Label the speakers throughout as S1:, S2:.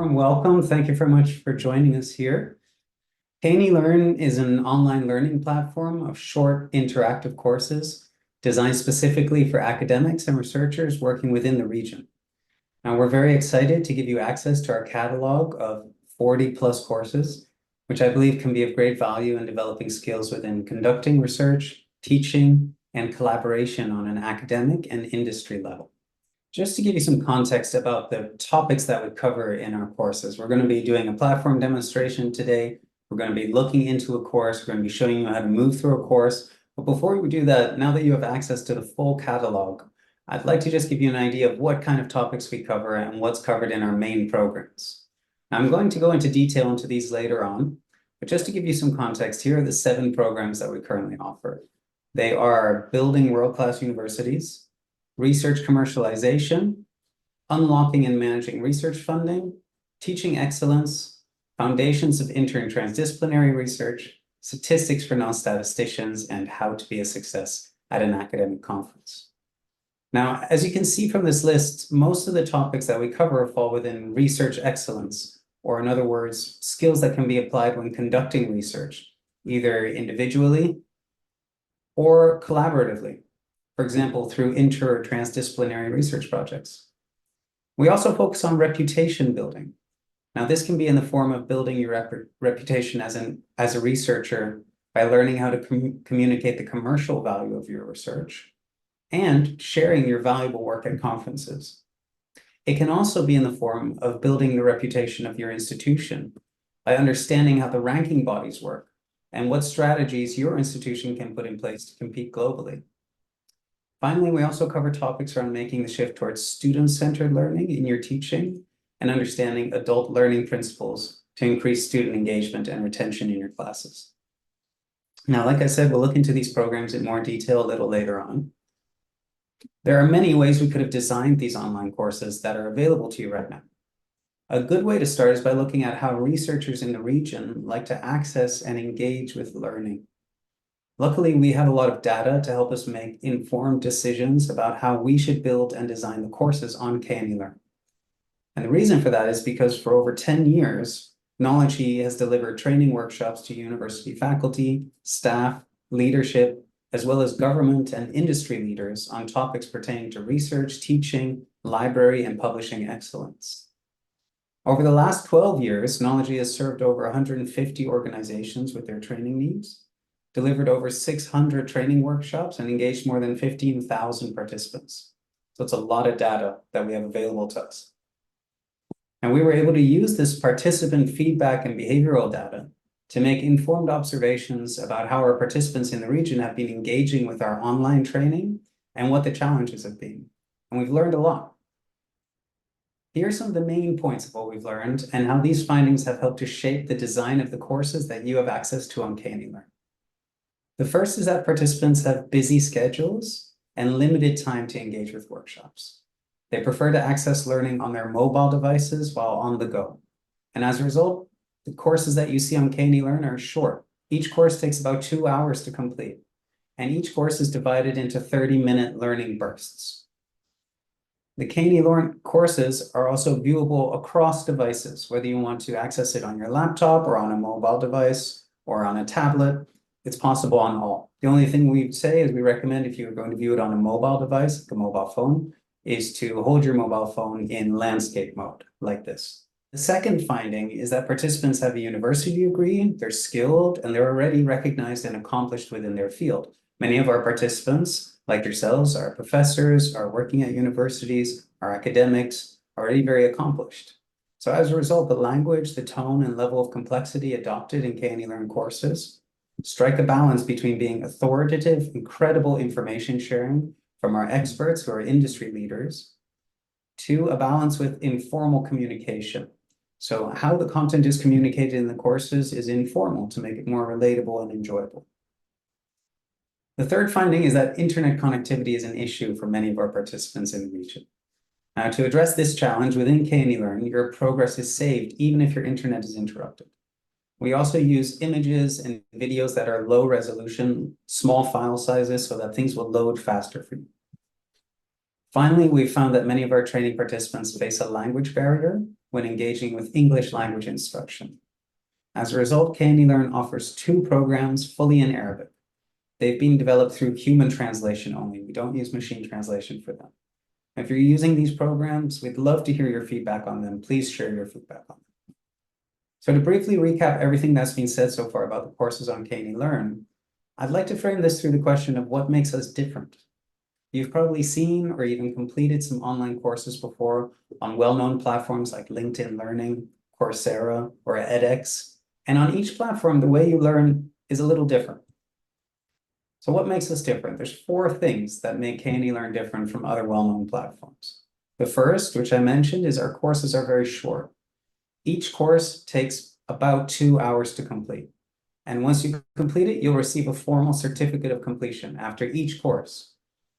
S1: Warm welcome. Thank you very much for joining us here. KnE Learn is an online learning platform of short interactive courses designed specifically for academics and researchers working within the region. Now, we're very excited to give you access to our catalog of 40 plus courses, which I believe can be of great value in developing skills within conducting research, teaching, and collaboration on an academic and industry level. Just to give you some context about the topics that we cover in our courses, we're going to be doing a platform demonstration today. We're going to be looking into a course. We're going to be showing you how to move through a course. But before we do that, now that you have access to the full catalog, I'd like to just give you an idea of what kind of topics we cover and what's covered in our main programs. Now, I'm going to go into detail into these later on, but just to give you some context, here are the 7 programs that we currently offer. They are Building World-Class Universities, Research Commercialization, Unlocking and Managing Research Funding, Teaching Excellence, Foundations of Inter and Transdisciplinary Research, Statistics for Non-Statisticians, and How to Be a Success at an Academic Conference. Now, as you can see from this list, most of the topics that we cover fall within research excellence, or in other words, skills that can be applied when conducting research, either individually or collaboratively. For example, through inter or transdisciplinary research projects. We also focus on reputation building. Now, this can be in the form of building your reputation as a researcher by learning how to communicate the commercial value of your research and sharing your valuable work at conferences. It can also be in the form of building the reputation of your institution by understanding how the ranking bodies work and what strategies your institution can put in place to compete globally. Finally, we also cover topics around making the shift towards student-centered learning in your teaching and understanding adult learning principles to increase student engagement and retention in your classes. Now, like I said, we'll look into these programs in more detail a little later on. There are many ways we could have designed these online courses that are available to you right now. A good way to start is by looking at how researchers in the region like to access and engage with learning. Luckily, we have a lot of data to help us make informed decisions about how we should build and design the courses on KnE Learn. And the reason for that is because for over 10 years, KnowledgeE has delivered training workshops to university faculty, staff, leadership, as well as government and industry leaders on topics pertaining to research, teaching, library, and publishing excellence. Over the last 12 years, KnowledgeE has served over 150 organizations with their training needs, delivered over 600 training workshops, and engaged more than 15,000 participants. So it's a lot of data that we have available to us. And we were able to use this participant feedback and behavioral data to make informed observations about how our participants in the region have been engaging with our online training and what the challenges have been. And we've learned a lot. Here are some of the main points of what we've learned and how these findings have helped to shape the design of the courses that you have access to on KnE Learn. The first is that participants have busy schedules and limited time to engage with workshops. They prefer to access learning on their mobile devices while on the go. And as a result, the courses that you see on KnE Learn are short. Each course takes about 2 hours to complete, and each course is divided into 30-minute learning bursts. The KnE Learn courses are also viewable across devices, whether you want to access it on your laptop or on a mobile device or on a tablet. It's possible on all. The only thing we'd say is we recommend if you're going to view it on a mobile device, like a mobile phone, is to hold your mobile phone in landscape mode like this. The second finding is that participants have a university degree, they're skilled, and they're already recognized and accomplished within their field. Many of our participants, like yourselves, are professors, are working at universities, are academics, already very accomplished. So as a result, the language, the tone, and level of complexity adopted in KnE Learn courses strike a balance between being authoritative, incredible information sharing from our experts who are industry leaders, to a balance with informal communication. So how the content is communicated in the courses is informal to make it more relatable and enjoyable. The third finding is that internet connectivity is an issue for many of our participants in the region. Now, to address this challenge within KnE Learn, your progress is saved even if your internet is interrupted. We also use images and videos that are low resolution, small file sizes, so that things will load faster for you. Finally, we found that many of our training participants face a language barrier when engaging with English language instruction. As a result, KnE Learn offers 2 programs fully in Arabic. They've been developed through human translation only. We don't use machine translation for them. If you're using these programs, we'd love to hear your feedback on them. Please share your feedback on them. So to briefly recap everything that's been said so far about the courses on KnE Learn, I'd like to frame this through the question of what makes us different. You've probably seen or even completed some online courses before on well-known platforms like LinkedIn Learning, Coursera, or edX. And on each platform, the way you learn is a little different. So what makes us different? There's 4 things that make KnE Learn different from other well-known platforms. The first, which I mentioned, is our courses are very short. Each course takes about 2 hours to complete. And once you complete it, you'll receive a formal certificate of completion after each course.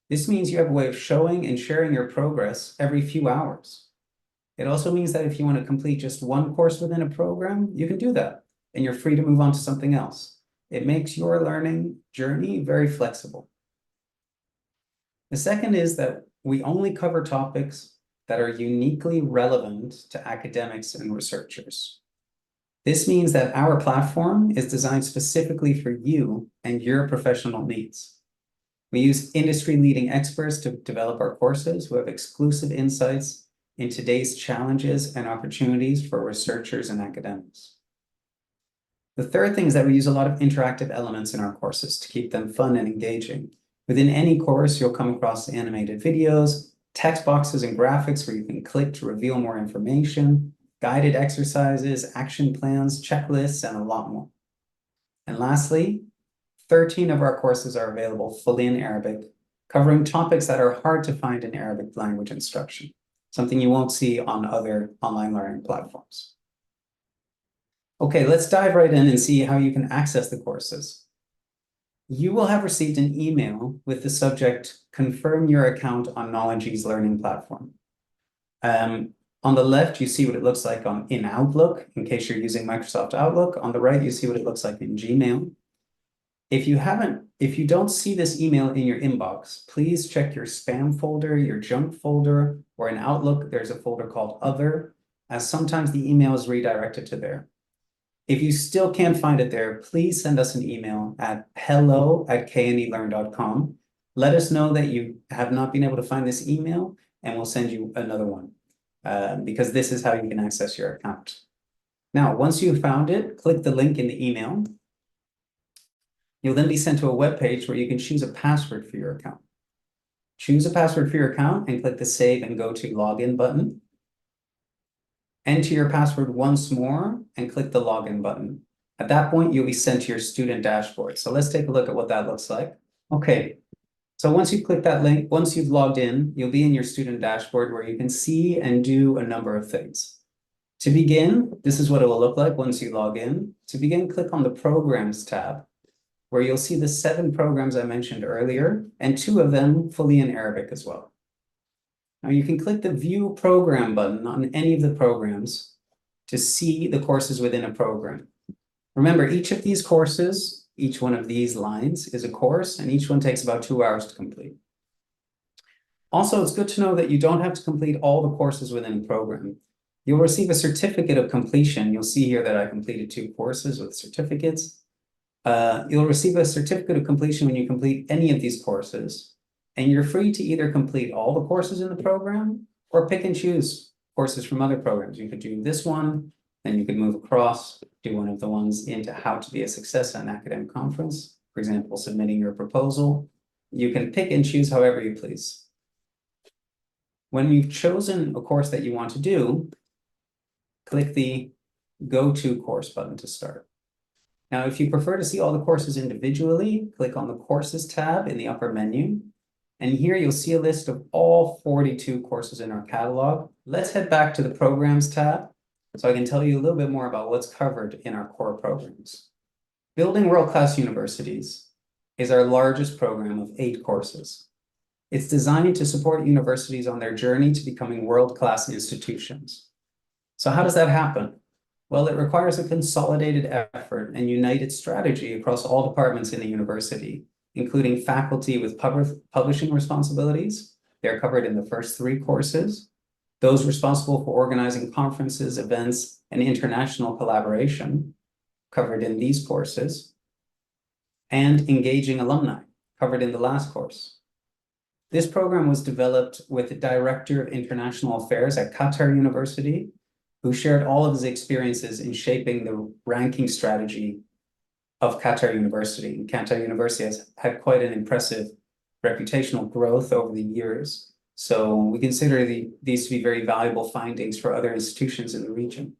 S1: This means you have a way of showing and sharing your progress every few hours. It also means that if you want to complete just one course within a program, you can do that, and you're free to move on to something else. It makes your learning journey very flexible. The second is that we only cover topics that are uniquely relevant to academics and researchers. This means that our platform is designed specifically for you and your professional needs. We use industry-leading experts to develop our courses who have exclusive insights in today's challenges and opportunities for researchers and academics. The third thing is that we use a lot of interactive elements in our courses to keep them fun and engaging. Within any course, you'll come across animated videos, text boxes and graphics where you can click to reveal more information, guided exercises, action plans, checklists, and a lot more. And lastly, 13 of our courses are available fully in Arabic, covering topics that are hard to find in Arabic language instruction, something you won't see on other online learning platforms. Okay, let's dive right in and see how you can access the courses. You will have received an email with the subject, "Confirm your account on KnowledgeE's learning platform." On the left, you see what it looks like in Outlook, in case you're using Microsoft Outlook. On the right, you see what it looks like in Gmail. If you don't see this email in your inbox, please check your spam folder, your junk folder, or in Outlook, there's a folder called Other, as sometimes the email is redirected to there. If you still can't find it there, please send us an email at hello@knelearn.com. Let us know that you have not been able to find this email, and we'll send you another one, because this is how you can access your account. Now, once you've found it, click the link in the email. You'll then be sent to a web page where you can choose a password for your account. Choose a password for your account and click the Save and Go to Login button. Enter your password once more and click the Login button. At that point, you'll be sent to your student dashboard. So let's take a look at what that looks like. Okay, so once you click that link, once you've logged in, you'll be in your student dashboard where you can see and do a number of things. To begin, this is what it will look like once you log in. To begin, click on the Programs tab, where you'll see the 7 programs I mentioned earlier, and 2 of them fully in Arabic as well. Now you can click the View Program button on any of the programs to see the courses within a program. Remember, each of these courses, each one of these lines is a course, and each one takes about 2 hours to complete. Also, it's good to know that you don't have to complete all the courses within a program. You'll receive a certificate of completion. You'll see here that I completed 2 courses with certificates. You'll receive a certificate of completion when you complete any of these courses, and you're free to either complete all the courses in the program or pick and choose courses from other programs. You could do this one, then you could move across, do one of the ones into How to Be a Success at an Academic Conference, for example, submitting your proposal. You can pick and choose however you please. When you've chosen a course that you want to do, click the Go To Course button to start. Now, if you prefer to see all the courses individually, click on the Courses tab in the upper menu. And here you'll see a list of all 42 courses in our catalog. Let's head back to the Programs tab so I can tell you a little bit more about what's covered in our core programs. Building World-Class Universities is our largest program of 8 courses. It's designed to support universities on their journey to becoming world-class institutions. So how does that happen? Well, it requires a consolidated effort and united strategy across all departments in the university, including faculty with publishing responsibilities. They're covered in the first 3 courses. those responsible for organizing conferences, events, and international collaboration, covered in these courses, and engaging alumni, covered in the last course. This program was developed with the Director of International Affairs at Qatar University, who shared all of his experiences in shaping the ranking strategy of Qatar University. And Qatar University has had quite an impressive reputational growth over the years. So we consider these to be very valuable findings for other institutions in the region.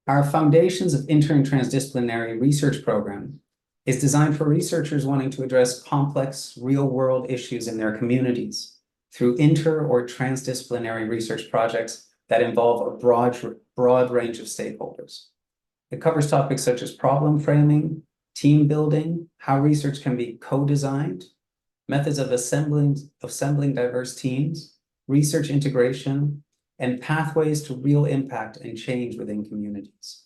S1: Our Foundations of Inter and Transdisciplinary Research program is designed for researchers wanting to address complex real-world issues in their communities through inter or transdisciplinary research projects that involve a broad range of stakeholders. It covers topics such as problem framing, team building, how research can be co-designed, methods of assembling diverse teams, research integration, and pathways to real impact and change within communities.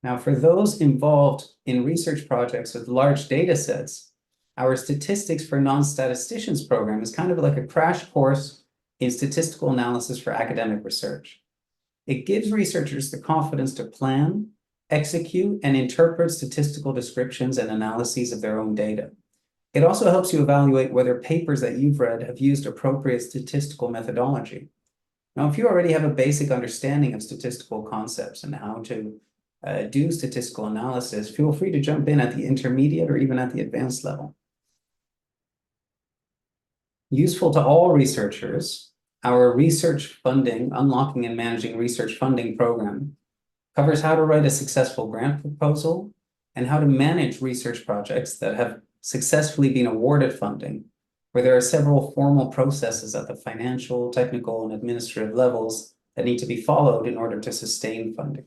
S1: Now, for those involved in research projects with large data sets, our Statistics for Non-Statisticians program is kind of like a crash course in statistical analysis for academic research. It gives researchers the confidence to plan, execute, and interpret statistical descriptions and analyses of their own data. It also helps you evaluate whether papers that you've read have used appropriate statistical methodology. Now, if you already have a basic understanding of statistical concepts and how to do statistical analysis, feel free to jump in at the intermediate or even at the advanced level. Useful to all researchers, our research funding, unlocking and managing research funding program covers how to write a successful grant proposal and how to manage research projects that have successfully been awarded funding, where there are several formal processes at the financial, technical, and administrative levels that need to be followed in order to sustain funding.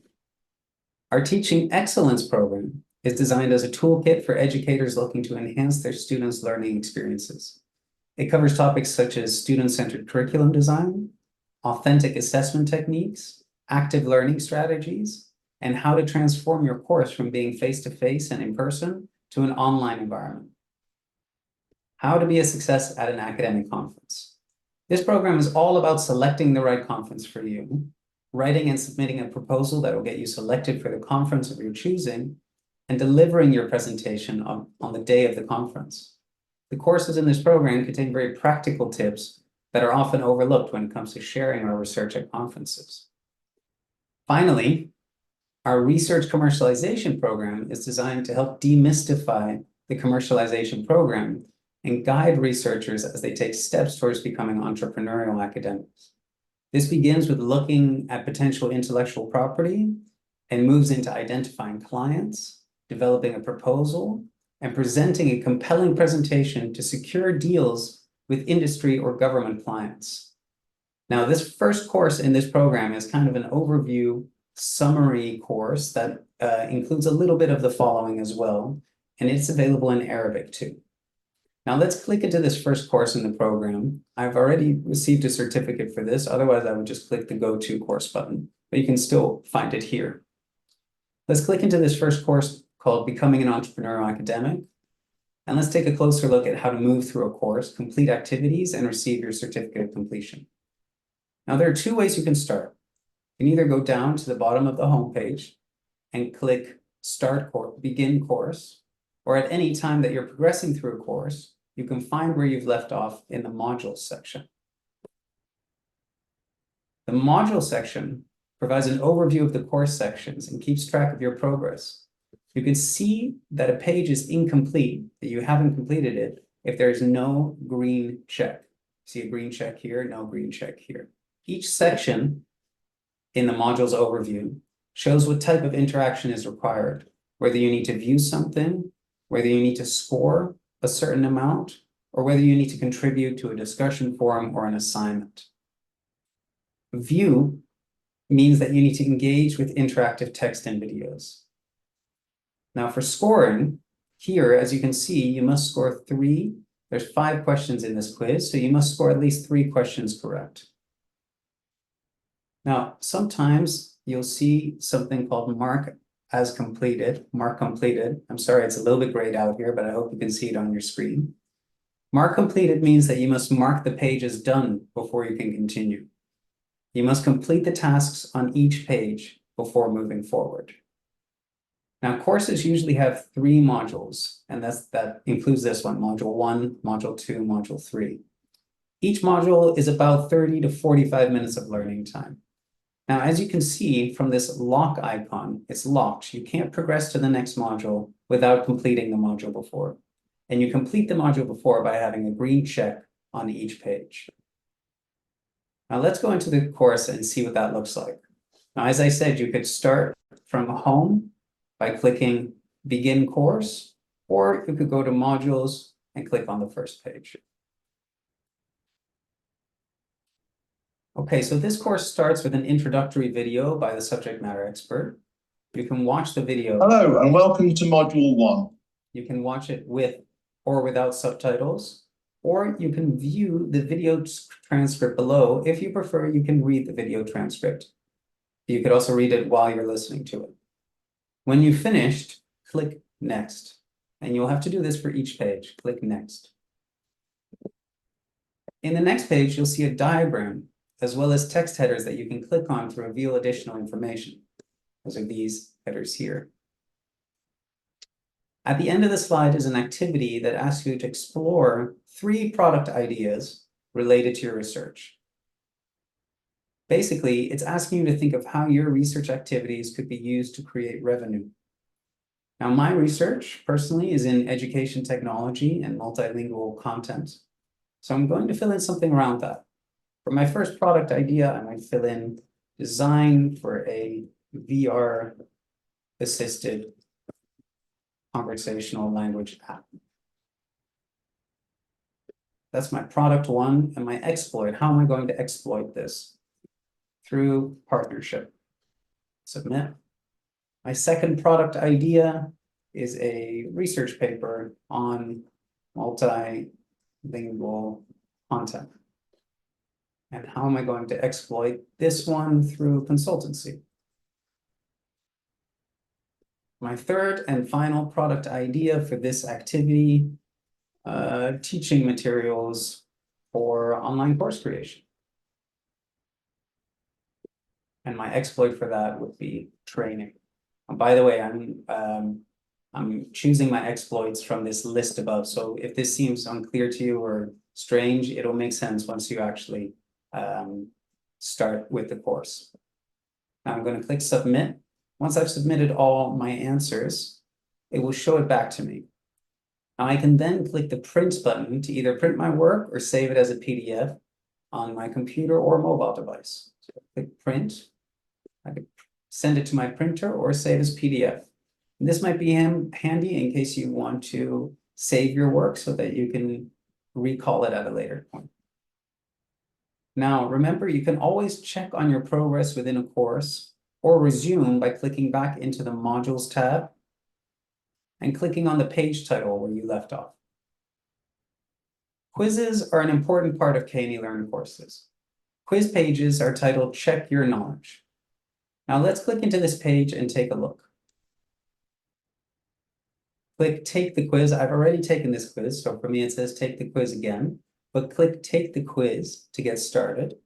S1: Our Teaching Excellence program is designed as a toolkit for educators looking to enhance their students' learning experiences. It covers topics such as student-centered curriculum design, authentic assessment techniques, active learning strategies, and how to transform your course from being face-to-face and in person to an online environment. How to be a success at an academic conference. This program is all about selecting the right conference for you, writing and submitting a proposal that will get you selected for the conference of your choosing, and delivering your presentation on the day of the conference. The courses in this program contain very practical tips that are often overlooked when it comes to sharing our research at conferences. Finally, our research commercialization program is designed to help demystify the commercialization program and guide researchers as they take steps towards becoming entrepreneurial academics. This begins with looking at potential intellectual property and moves into identifying clients, developing a proposal, and presenting a compelling presentation to secure deals with industry or government clients. Now, this first course in this program is kind of an overview summary course that includes a little bit of the following as well, and it's available in Arabic too. Now let's click into this first course in the program. I've already received a certificate for this, otherwise I would just click the Go To course button, but you can still find it here. Let's click into this first course called Becoming an Entrepreneurial Academic, and let's take a closer look at how to move through a course, complete activities, and receive your certificate of completion. Now there are two ways you can start. You can either go down to the bottom of the homepage and click Start Course, Begin Course, or at any time that you're progressing through a course, you can find where you've left off in the Modules section. The Module section provides an overview of the course sections and keeps track of your progress. You can see that a page is incomplete, that you haven't completed it, if there's no green check. See a green check here, no green check here. Each section in the module's overview shows what type of interaction is required, whether you need to view something, whether you need to score a certain amount, or whether you need to contribute to a discussion forum or an assignment. View means that you need to engage with interactive text and videos. Now for scoring, here, as you can see, you must score 3. There's 5 questions in this quiz, so you must score at least 3 questions correct. Now, sometimes you'll see something called mark completed. I'm sorry, it's a little bit grayed out here, but I hope you can see it on your screen. Mark completed means that you must mark the page as done before you can continue. You must complete the tasks on each page before moving forward. Now, courses usually have 3 modules, and that includes this one, Module 1, Module 2, Module 3. Each module is about 30 to 45 minutes of learning time. Now, as you can see from this lock icon, it's locked. You can't progress to the next module without completing the module before. And you complete the module before by having a green check on each page. Now let's go into the course and see what that looks like. Now, as I said, you could start from home by clicking Begin Course, or you could go to Modules and click on the first page. Okay, so this course starts with an introductory video by the subject matter expert. You can watch the video.
S2: Hello, and welcome to Module 1.
S1: You can watch it with or without subtitles, or you can view the video transcript below. If you prefer, you can read the video transcript. You could also read it while you're listening to it. When you've finished, click Next. And you'll have to do this for each page. Click Next. In the next page, you'll see a diagram, as well as text headers that you can click on to reveal additional information. Those are these headers here. At the end of the slide is an activity that asks you to explore 3 product ideas related to your research. Basically, it's asking you to think of how your research activities could be used to create revenue. Now, my research, personally, is in education technology and multilingual content. So I'm going to fill in something around that. For my first product idea, I might fill in design for a VR-assisted conversational language app. That's my product 1, and my exploit. How am I going to exploit this? Through partnership. Submit. My second product idea is a research paper on multilingual content. And how am I going to exploit this one? Through consultancy. My third and final product idea for this activity, teaching materials for online course creation. And my exploit for that would be training. And by the way, I'm choosing my exploits from this list above. So if this seems unclear to you or strange, it'll make sense once you actually start with the course. Now I'm going to click Submit. Once I've submitted all my answers, it will show it back to me. Now I can then click the Print button to either print my work or save it as a PDF on my computer or mobile device. So click Print. I could send it to my printer or save as PDF. And this might be handy in case you want to save your work so that you can recall it at a later point. Now, remember, you can always check on your progress within a course or resume by clicking back into the Modules tab and clicking on the page title where you left off. Quizzes are an important part of KnE Learn courses. Quiz pages are titled Check Your Knowledge. Now let's click into this page and take a look. Click Take the Quiz. I've already taken this quiz, so for me it says Take the Quiz again, but click Take the Quiz to get started.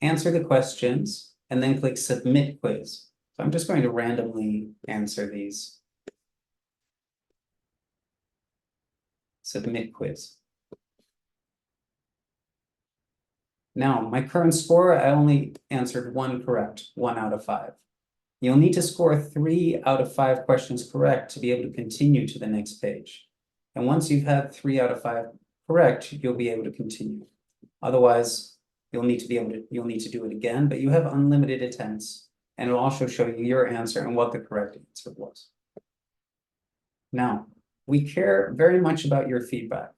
S1: Answer the questions, and then click Submit Quiz. So I'm just going to randomly answer these. Submit Quiz. Now, my current score, I only answered 1 correct, 1 out of 5. You'll need to score 3 out of 5 questions correct to be able to continue to the next page. And once you've had 3 out of 5 correct, you'll be able to continue. Otherwise, you'll need to do it again, but you have unlimited attempts, and it'll also show you your answer and what the correct answer was. Now, we care very much about your feedback.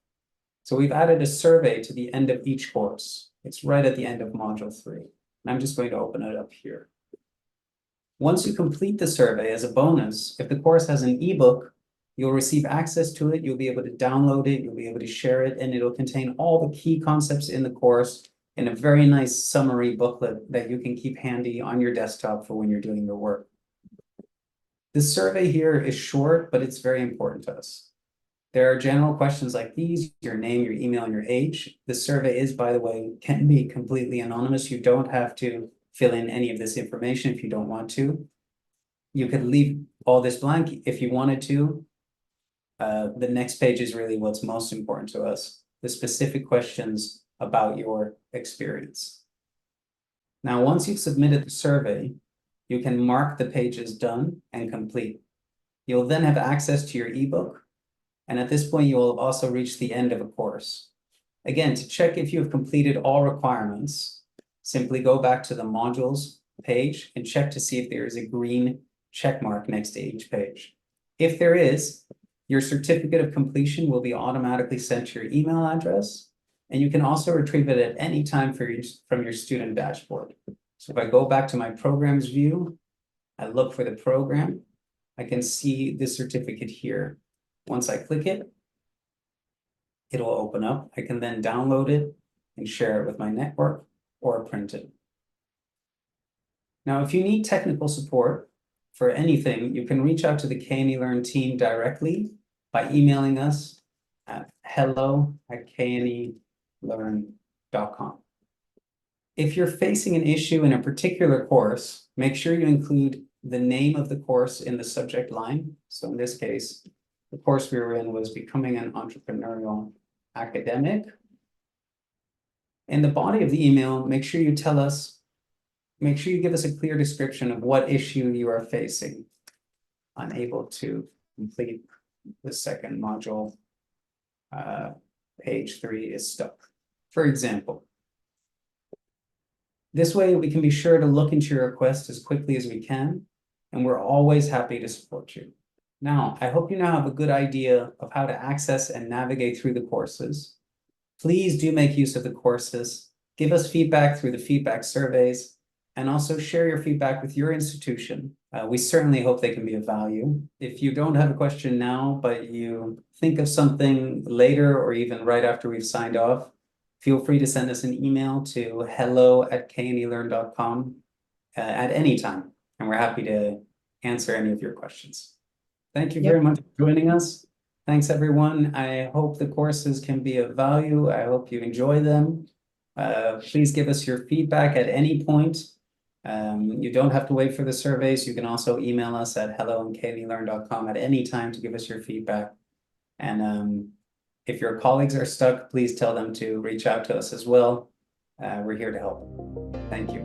S1: So we've added a survey to the end of each course. It's right at the end of Module 3. And I'm just going to open it up here. Once you complete the survey, as a bonus, if the course has an ebook, you'll receive access to it, you'll be able to download it, you'll be able to share it, and it'll contain all the key concepts in the course in a very nice summary booklet that you can keep handy on your desktop for when you're doing your work. This survey here is short, but it's very important to us. There are general questions like these, your name, your email, and your age. The survey is, by the way, can be completely anonymous. You don't have to fill in any of this information if you don't want to. You could leave all this blank if you wanted to. The next page is really what's most important to us, the specific questions about your experience. Now, once you've submitted the survey, you can mark the page as done and complete. You'll then have access to your ebook, and at this point, you will also reach the end of a course. Again, to check if you have completed all requirements, simply go back to the modules page and check to see if there is a green check mark next to each page. If there is, your certificate of completion will be automatically sent to your email address, and you can also retrieve it at any time from your student dashboard. So if I go back to my programs view, I look for the program, I can see the certificate here. Once I click it, it'll open up. I can then download it and share it with my network or print it. Now, if you need technical support for anything, you can reach out to the KnE Learn team directly by emailing us at hello@knelearn.com. If you're facing an issue in a particular course, make sure you include the name of the course in the subject line. So in this case, the course we were in was Becoming an Entrepreneurial Academic. In the body of the email, make sure you give us a clear description of what issue you are facing. Unable to complete the second module. Page 3 is stuck, for example. This way, we can be sure to look into your request as quickly as we can, and we're always happy to support you. Now, I hope you now have a good idea of how to access and navigate through the courses. Please do make use of the courses, give us feedback through the feedback surveys, and also share your feedback with your institution. We certainly hope they can be of value. If you don't have a question now, but you think of something later or even right after we've signed off, feel free to send us an email to hello@knelearn.com at any time, and we're happy to answer any of your questions. Thank you very much for joining us. Thanks, everyone. I hope the courses can be of value. I hope you enjoy them. Please give us your feedback at any point. You don't have to wait for the surveys. You can also email us at hello@knelearn.com at any time to give us your feedback. And if your colleagues are stuck, please tell them to reach out to us as well. We're here to help. Thank you.